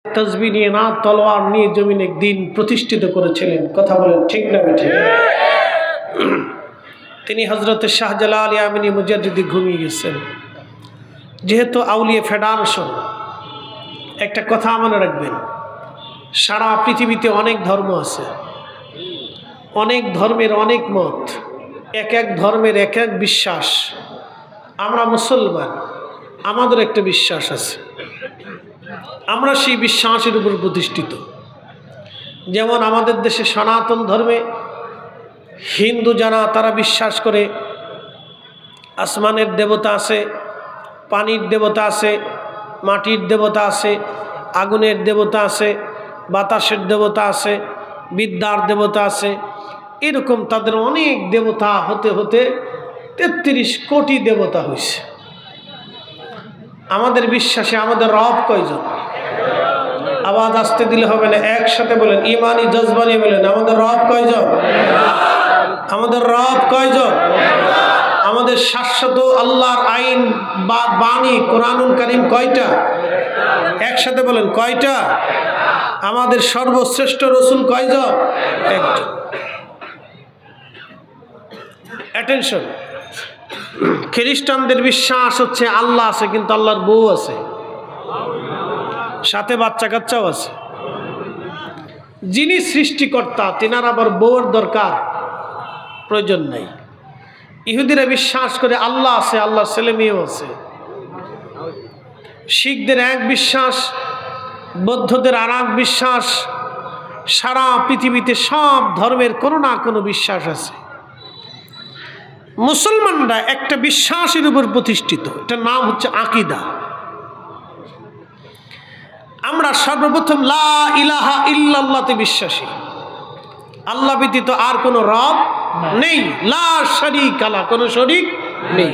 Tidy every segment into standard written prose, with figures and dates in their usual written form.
তসবিহ নিয়ে না তলোয়ার নিয়ে জমিনে দিন প্রতিষ্ঠিত করেছিলেন। কথা বলেন ঠিক না ঠিক? তিনি হযরত শাহজালাল ইয়ামানি মুজাদ্দিদি ঘুমিয়ে গেছেন। যেহেতু আউলিয়া ফেডারেশন, একটা কথা মনে রাখবেন, সারা পৃথিবীতে অনেক ধর্ম আছে, অনেক ধর্মের অনেক মত, এক এক ধর্মের এক এক বিশ্বাস। আমরা মুসলমান, আমাদের একটা বিশ্বাস আছে, আমরা সেই বিশ্বাসের উপর প্রতিষ্ঠিত। যেমন আমাদের দেশে সনাতন ধর্মে হিন্দু যারা, তারা বিশ্বাস করে আসমানের দেবতা আছে, পানির দেবতা আছে, মাটির দেবতা আছে, আগুনের দেবতা আছে, বাতাসের দেবতা আছে, বিদ্যার দেবতা আছে। এরকম তাদের অনেক দেবতা হতে হতে ৩৩ কোটি দেবতা হয়েছে। আমাদের বিশ্বাসে আমাদের রব কয়জন? আওয়াজ আসতে দিলে হবে না, একসাথে বলেন, ইমানি জজবানি বলেন, আমাদের রব কয়জন? আমাদের রব কয়জন? আমাদের শাশ্বত আল্লাহর আইন বা বাণী কোরআনুল কারীম কয়টা? একসাথে বলেন, কয়টা? আমাদের সর্বশ্রেষ্ঠ রসুল কয়জন? একজন। অ্যাটেনশন, খ্রিস্টানদের বিশ্বাস হচ্ছে আল্লাহ আছে, কিন্তু আল্লাহর বউ আছে, সাথে বাচ্চা কাচ্চাও আছে। যিনি সৃষ্টিকর্তা তেনার আবার বউয়ের দরকার প্রয়োজন নাই। ইহুদিরা বিশ্বাস করে আল্লাহ আছে, আল্লাহ ছেলে মেয়েও আছে। শিখদের এক বিশ্বাস, বৌদ্ধদের আর এক বিশ্বাস। সারা পৃথিবীতে সব ধর্মের কোনো না কোনো বিশ্বাস আছে। মুসলমানরা একটা বিশ্বাসের উপর প্রতিষ্ঠিত, এটার নাম হচ্ছে আকীদা। আমরা সর্বপ্রথম লা ইলাহা ইল্লাল্লাহতে বিশ্বাসী, আল্লাহ ব্যতীত আর কোনো রব নেই, লা শারীকা লাহু, কোনো শরীক নেই।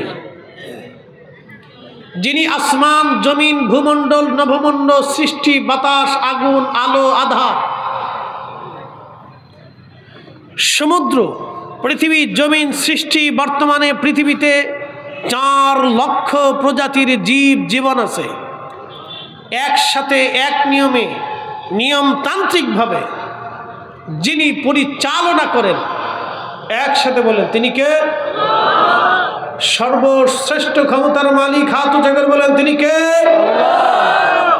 যিনি আসমান, জমিন, ভূমণ্ডল, নভমণ্ডল সৃষ্টি, বাতাস, আগুন, আলো, আধার, সমুদ্র, পৃথিবী, জমিন সৃষ্টি। বর্তমানে পৃথিবীতে 4 লক্ষ প্রজাতির জীব জীবন আছে। একসাথে এক নিয়মে, নিয়মতান্ত্রিকভাবে যিনি পরিচালনা করেন, একসাথে বলেন, তিনি কে? সর্বশ্রেষ্ঠ ক্ষমতার মালিক, হাত উঁচু করে বলেন, তিনি কে?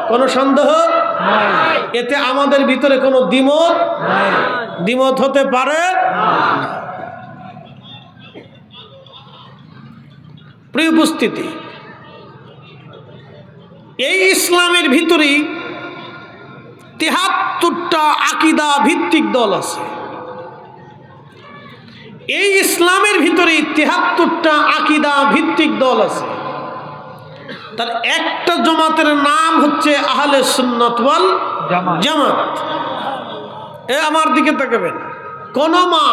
কোনো সন্দেহ? এতে আমাদের ভিতরে কোনো দ্বিমত হতে পারে? প্রিয় উপস্থিতি, এই ইসলামের ভিতরেই ৭৩টা আকীদা ভিত্তিক দল আছে। এই ইসলামের ভিতরেই ৭৩টা আকীদা ভিত্তিক দল আছে। তার একটা জামাতের নাম হচ্ছে আহলে সুন্নাত ওয়াল জামাত। আমার দিকে তাকাবেন, কোন মা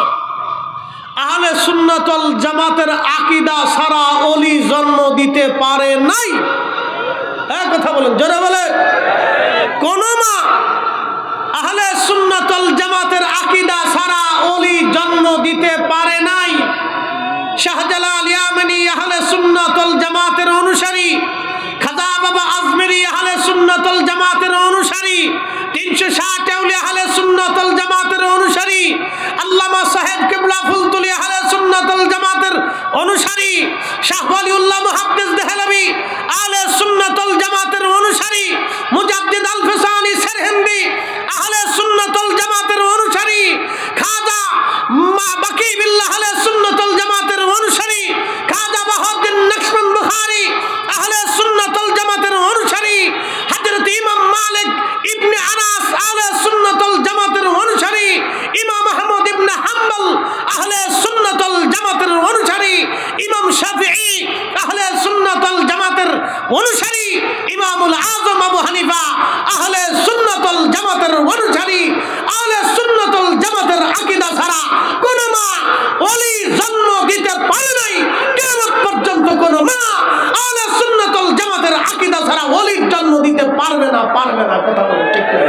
আহলে সুন্নাত ওয়াল জামাতের আকীদা ছাড়া ওলি জন্ম দিতে পারে নাই। কথা বলেন, জোরে বলেন। কোন মা আহলে সুন্নাত ওয়াল জামাতের আকীদা ছাড়া ওলি জন্ম দিতে পারে নাই। শাহজালাল ইয়ামানি আহলে সুন্নাত ওয়াল জামাতের অনুসারী, খাজা বাবা আজমেরি আহলে সুন্নাত ওয়াল জামাতের অনুসারী, ৩৬০ আউলিয়া আহলে সুন্নাত ওয়াল জামাতের অনুসারী, আল্লামা সাহেব কিবলা ফুলতুলি আহলে সুন্নাত ওয়াল জামাতের অনুসারী, শাহ ওয়ালিউল্লাহ মুহাদ্দিস দেহলভী আহলে সুন্নাত ওয়াল জামাতের অনুসারী, মুজাদ্দিদ আল ফিসানি সেরহিন্দি আহলে সুন্নাত ওয়াল জামাতের অনুসারী, খাজা বাকি বিল্লাহ আহলে সুন্নাত ওয়াল জামাতের অনুসারী, খাজা বাহাউদ্দিন নকশবন্দ বুখারী আহলে সুন্নাত ওয়াল জামাতের অনুসারী, হযরত ইমাম মালিক ইবনে আনাস আহলে সুন্নাত ওয়াল জামাতের অনুসারী, ইমাম আহমদ ইবনে হাম্বল আহলে সুন্নাত ওয়াল জামাতের অনুসারী, ইমাম শাফিঈ আহলে সুন্নাত ওয়াল জামাতের অনুসারী, ইমামুল আযম আবু হানিফা আহলে সুন্নাত ওয়াল জামাতের অনুসারী। আহলে সুন্নাত ওয়াল জামাতের আকীদা ছাড়া কোন মা ওলি জন্ম দিতে পারে নাই। কিয়ামত পর্যন্ত কোন মা আহলে সুন্নাত ওয়াল জামাতের আকীদা ছাড়া ওলির জন্ম দিতে পারবে না। কথা বলে ঠিক না?